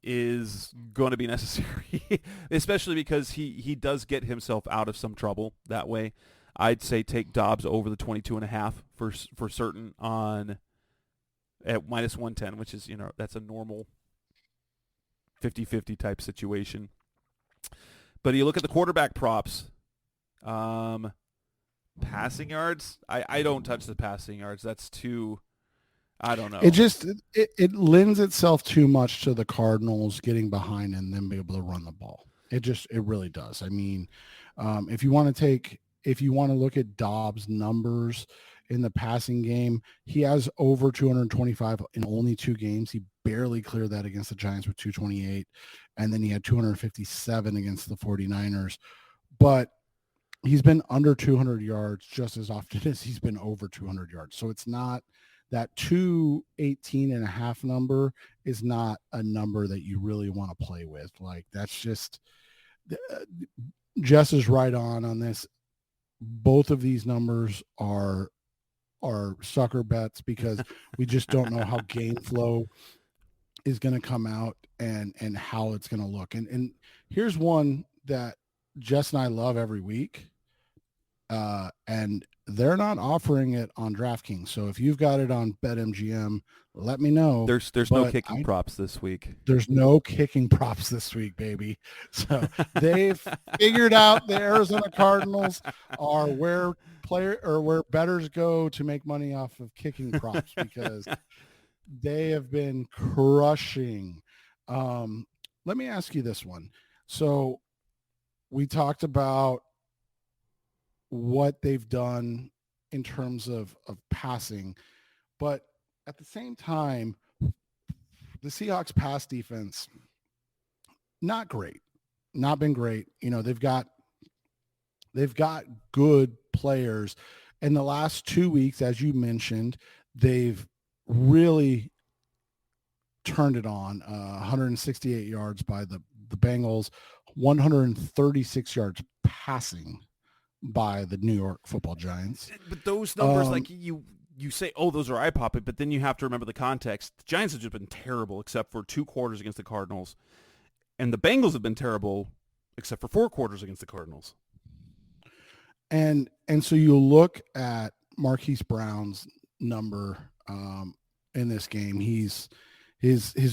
is going to be necessary, especially because he does get himself out of some trouble that way. I'd say take Dobbs over the 22.5 for certain at minus 110, which is, that's a normal 50-50 type situation. But you look at the quarterback props, passing yards, I don't touch the passing yards. That's too, I don't know. It lends itself too much to the Cardinals getting behind and then be able to run the ball. It really does. I mean, if you want to look at Dobbs' numbers in the passing game, he has over 225 in only 2 games. He barely cleared that against the Giants with 228, and then he had 257 against the 49ers. But he's been under 200 yards just as often as he's been over 200 yards. So it's not that 218.5 number is not a number that you really want to play with. That's just, Jess is right on this. Both of these numbers are sucker bets because we just don't know how game flow is going to come out and how it's going to look. And here's one that Jess and I love every week. And they're not offering it on DraftKings. So if you've got it on BetMGM, let me know. There's no kicking props this week. There's no kicking props this week, baby. So they've figured out the Arizona Cardinals are where bettors go to make money off of kicking props because they have been crushing. Let me ask you this one. So we talked about what they've done in terms of passing, but at the same time, the Seahawks pass defense, not been great. They've got good players. In the last 2 weeks, as you mentioned, they've really turned it on. 168 yards by the Bengals, 136 yards passing by the New York Football Giants. But those numbers, you say, oh, those are eye-popping, but then you have to remember the context. The Giants have just been terrible except for 2 quarters against the Cardinals, and the Bengals have been terrible except for 4 quarters against the Cardinals. And so you look at Marquise Brown's number in this game. His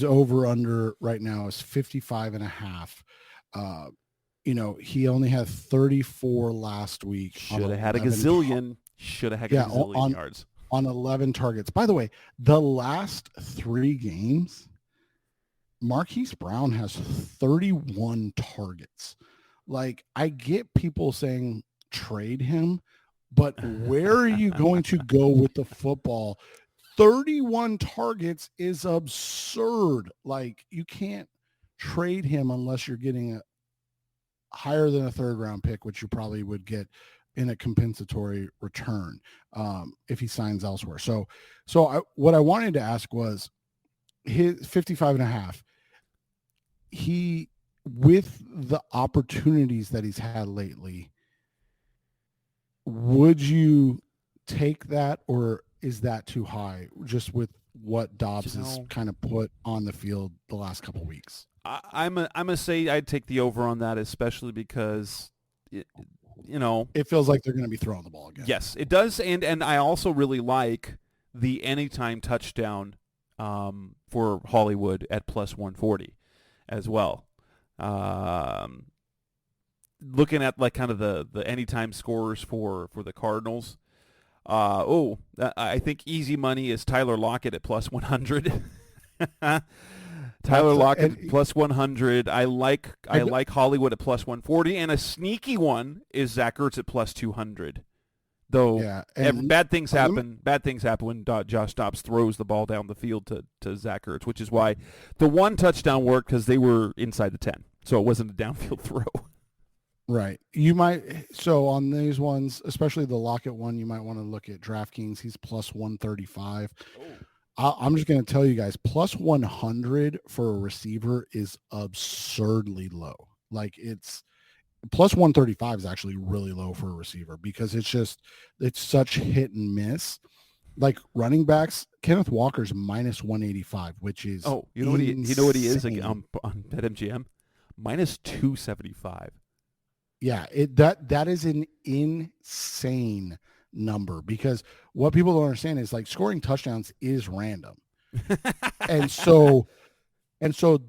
over-under right now is 55.5. He only had 34 last week. Should have had a gazillion. Yards. On 11 targets. By the way, the last 3 games, Marquise Brown has 31 targets. I get people saying trade him, but where are you going to go with the football? 31 targets is absurd. You can't trade him unless you're getting a higher than a 3rd round pick, which you probably would get in a compensatory return if he signs elsewhere. So what I wanted to ask was his 55.5. He, with the opportunities that he's had lately, would you take that, or is that too high just with what Dobbs has kind of put on the field the last couple weeks. I'm gonna say I'd take the over on that, especially because it feels like they're going to be throwing the ball again. Yes, it does, and I also really like the anytime touchdown for Hollywood at plus 140 as well. Looking at like kind of the anytime scorers for the Cardinals. I think easy money is Tyler Lockett at plus 100. Tyler Lockett plus 100. I like Hollywood at plus 140, and a sneaky one is Zach Ertz at plus 200. Though bad things happen. Bad things happen when Josh Dobbs throws the ball down the field to Zach Ertz, which is why the one touchdown worked because they were inside the 10, so it wasn't a downfield throw. Right. You might. So on these ones, especially the Lockett one, you might want to look at DraftKings. He's plus 135. I'm just going to tell you guys, plus 100 for a receiver is absurdly low. Like it's plus 135 is actually really low for a receiver because it's such hit and miss. Like running backs, Kenneth Walker's minus 185, which is you know what he is like, on BetMGM? Minus 275. Yeah, that is an insane number because what people don't understand is like scoring touchdowns is random. and so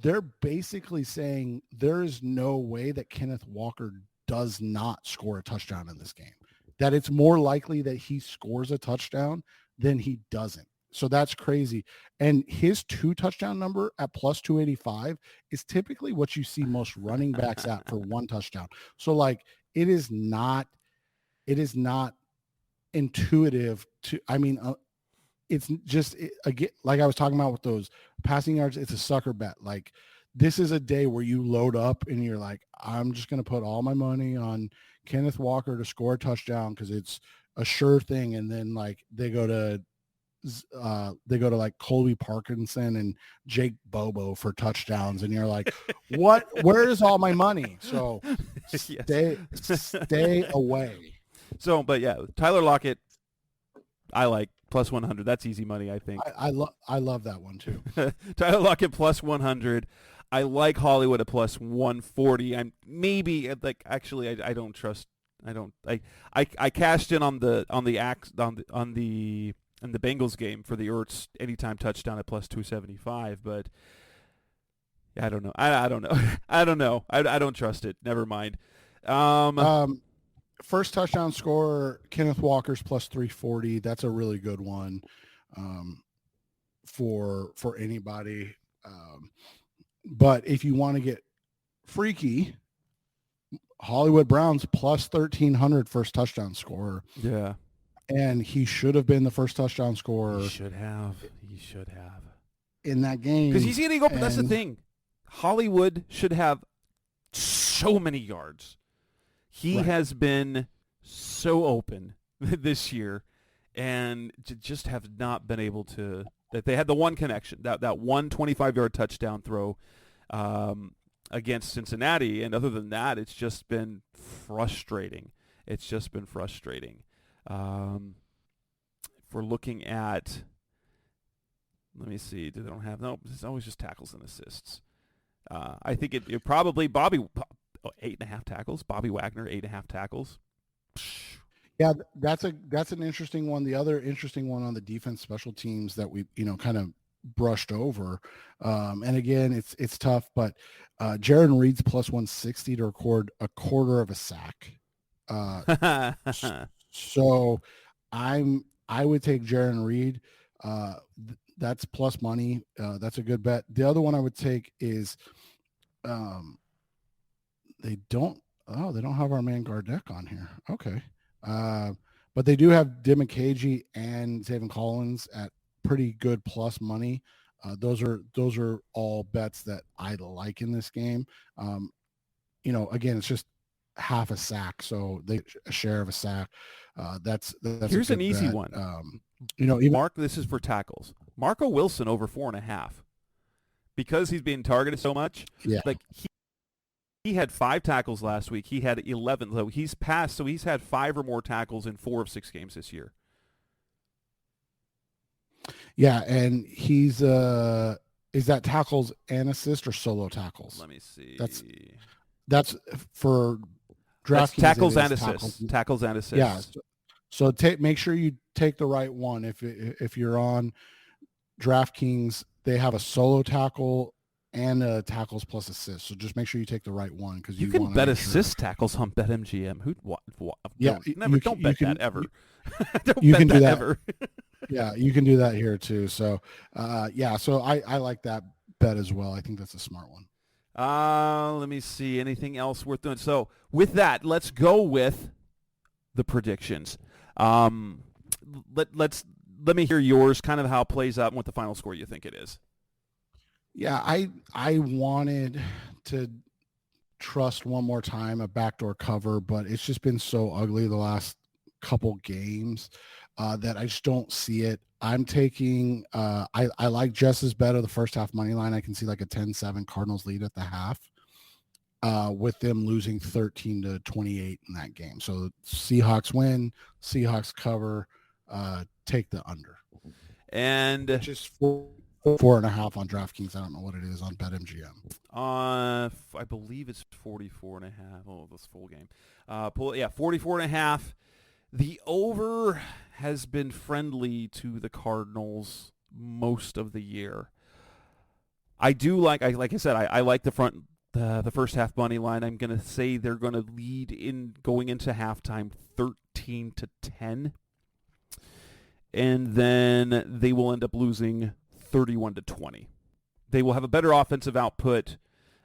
they're basically saying there is no way that Kenneth Walker does not score a touchdown in this game. That it's more likely that he scores a touchdown than he doesn't. So that's crazy. And his 2 touchdown number at plus 285 is typically what you see most running backs at for 1 touchdown. So like it is not intuitive to, it's just, again, like I was talking about with those passing yards, it's a sucker bet. Like this is a day where you load up and you're like, I'm just going to put all my money on Kenneth Walker to score a touchdown because it's a sure thing. And then like they go to like Colby Parkinson and Jake Bobo for touchdowns, and you're like, what? Where is all my money? So stay away. So, but yeah, Tyler Lockett, I like plus 100. That's easy money, I think. I love that one too. Tyler Lockett plus 100. I like Hollywood at plus 140. I'm maybe like actually I don't trust. I cashed in on the Bengals game for the Ertz anytime touchdown at plus 275, but I don't know. I don't know. I don't know. I don't trust it. Never mind. First touchdown scorer, Kenneth Walker's plus 340. That's a really good one for anybody. But if you want to get freaky, Hollywood Brown's plus 1,300 first touchdown scorer. Yeah. And he should have been the first touchdown scorer. He should have. In that game. Because he's getting open. That's the thing. Hollywood should have so many yards. He has been so open this year and just have not been able to. That they had the one connection, that one 25-yard touchdown throw against Cincinnati. And other than that, it's just been frustrating. If we're looking at, let me see, they don't have, no, it's always just tackles and assists. I think it probably, 8.5 tackles, Bobby Wagner, 8.5 tackles. Yeah, that's an interesting one. The other interesting one on the defense special teams that we, kind of brushed over. And again, it's tough, but Jaron Reed's plus 160 to record a quarter of a sack. So I would take Jaron Reed. That's plus money. That's a good bet. The other one I would take is they don't have our man Gardeck on here. Okay. But they do have Dimakaji and Zaven Collins at pretty good plus money. Those are all bets that I like in this game. Again, it's just half a sack, so they a share of a sack. That's here's an easy one. Mark, this is for tackles. Marco Wilson over 4.5 because he's being targeted so much. Yeah, like he had 5 tackles last week. He had 11. So he's passed. So he's had 5 or more tackles in 4 of 6 games this year. Yeah, and he's is that tackles and assists or solo tackles? Let me see. That's for That's DraftKings. tackles and assists. Tackles and assists. Yeah. So make sure you take the right one. If you're on DraftKings, they have a solo tackle and a tackles plus assists. So just make sure you take the right one because you can bet assist tackles on BetMGM. Who? What? Yeah, don't bet that ever. You can do that ever. Yeah, you can do that here too. So, so I like that bet as well. I think that's a smart one. Let me see. Anything else worth doing? So with that, let's go with the predictions. Let me hear yours, kind of how it plays out and what the final score you think it is. Yeah, I wanted to trust one more time a backdoor cover, but it's just been so ugly the last couple games that I just don't see it. I'm taking I like Jess's bet of the first half money line. I can see like a 10-7 Cardinals lead at the half with them losing 13-28 in that game. So Seahawks win, Seahawks cover, take the under. And just 4.5 on DraftKings. I don't know what it is on BetMGM. I believe it's 44.5. Oh, this full game. 44.5. The over has been friendly to the Cardinals most of the year. I do like I like the first half money line. I'm going to say they're going to lead in going into halftime 13-10. And then they will end up losing 31-20. They will have a better offensive output,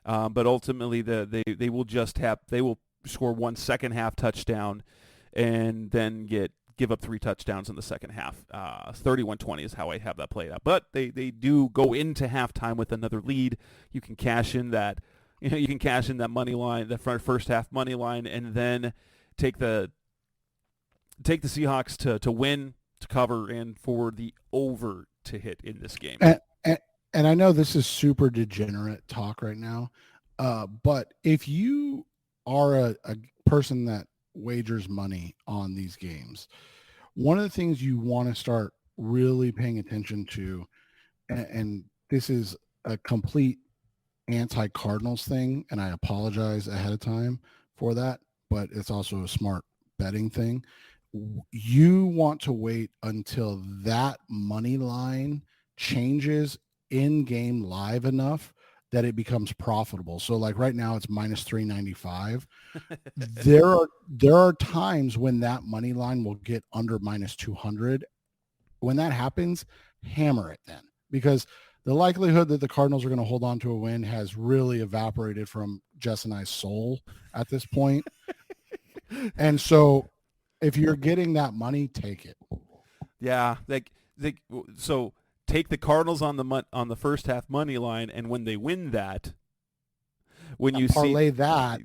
but ultimately they will score one second half touchdown and then give up 3 touchdowns in the second half. 31-20 is how I have that played out. But they do go into halftime with another lead. You can cash in that money line, the first half money line, and then take the Seahawks to win, to cover, and for the over to hit in this game. And I know this is super degenerate talk right now, but if you are a person that wagers money on these games, one of the things you want to start really paying attention to, and this is a complete anti-Cardinals thing, and I apologize ahead of time for that, but it's also a smart betting thing. You want to wait until that money line changes in-game live enough that it becomes profitable. So like right now it's minus 395. There are times when that money line will get under minus 200. When that happens, hammer it then, because the likelihood that the Cardinals are going to hold on to a win has really evaporated from Jess and I's soul at this point. And so if you're getting that money, take it. Yeah, so take the Cardinals on the first half money line, and when they win that, when you parlay that,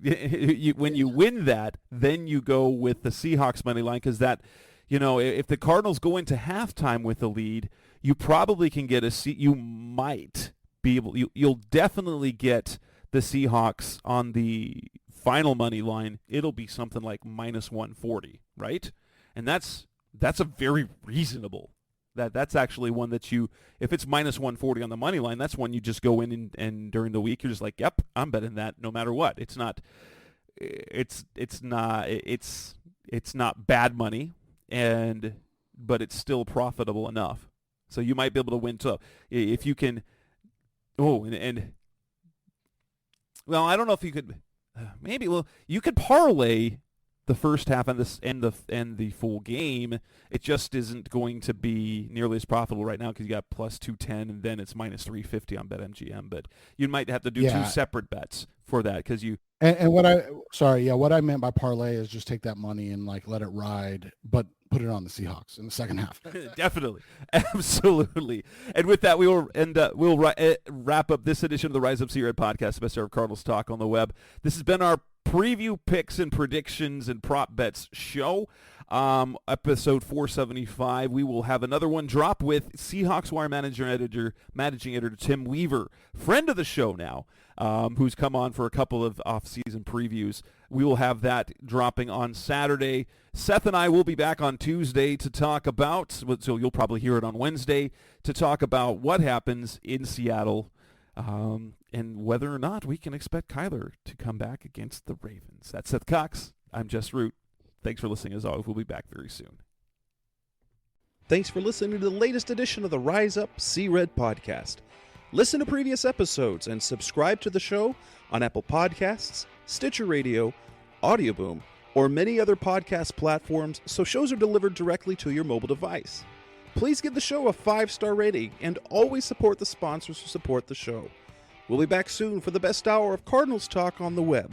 when you win that, then you go with the Seahawks money line, because that, if the Cardinals go into halftime with a lead, you probably can get you might be able, you'll definitely get the Seahawks on the final money line. It'll be something like minus 140, right? And that's a very reasonable. That's actually one that if it's minus 140 on the money line, that's one you just go in and during the week you're just like, yep, I'm betting that no matter what. It's not bad money, but it's still profitable enough. So you might be able to win. So if you can, well, I don't know if you could, maybe. Well, you could parlay the first half and the full game. It just isn't going to be nearly as profitable right now because you got plus 210 and then it's minus 350 on BetMGM. But you might have to do 2 separate bets for that because you. And what I meant by parlay is just take that money and like let it ride, but put it on the Seahawks in the second half. Definitely, absolutely. And with that, we'll wrap up this edition of the Rise Up Sea Red podcast, the best ever Cardinals talk on the web. This has been our preview, picks, and predictions and prop bets show. Episode 475. We will have another one drop with Seahawks Wire managing editor Tim Weaver, friend of the show now. who's come on for a couple of off-season previews. We will have that dropping on Saturday. Seth and I will be back on Tuesday to talk about, so you'll probably hear it on Wednesday, to talk about what happens in Seattle and whether or not we can expect Kyler to come back against the Ravens. That's Seth Cox. I'm Jess Root. Thanks for listening. As always, we'll be back very soon. Thanks for listening to the latest edition of the Rise Up, See Red podcast. Listen to previous episodes and subscribe to the show on Apple Podcasts, Stitcher Radio, Audioboom, or many other podcast platforms so shows are delivered directly to your mobile device. Please give the show a 5-star rating and always support the sponsors who support the show. We'll be back soon for the best hour of Cardinals talk on the web.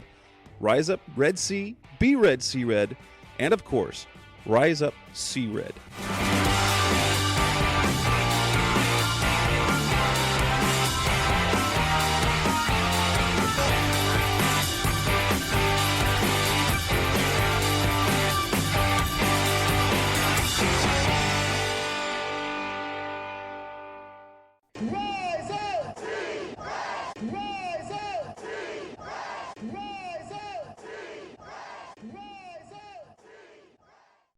Rise up, Red Sea, be Red, See Red, and of course, Rise Up, See Red. Roll!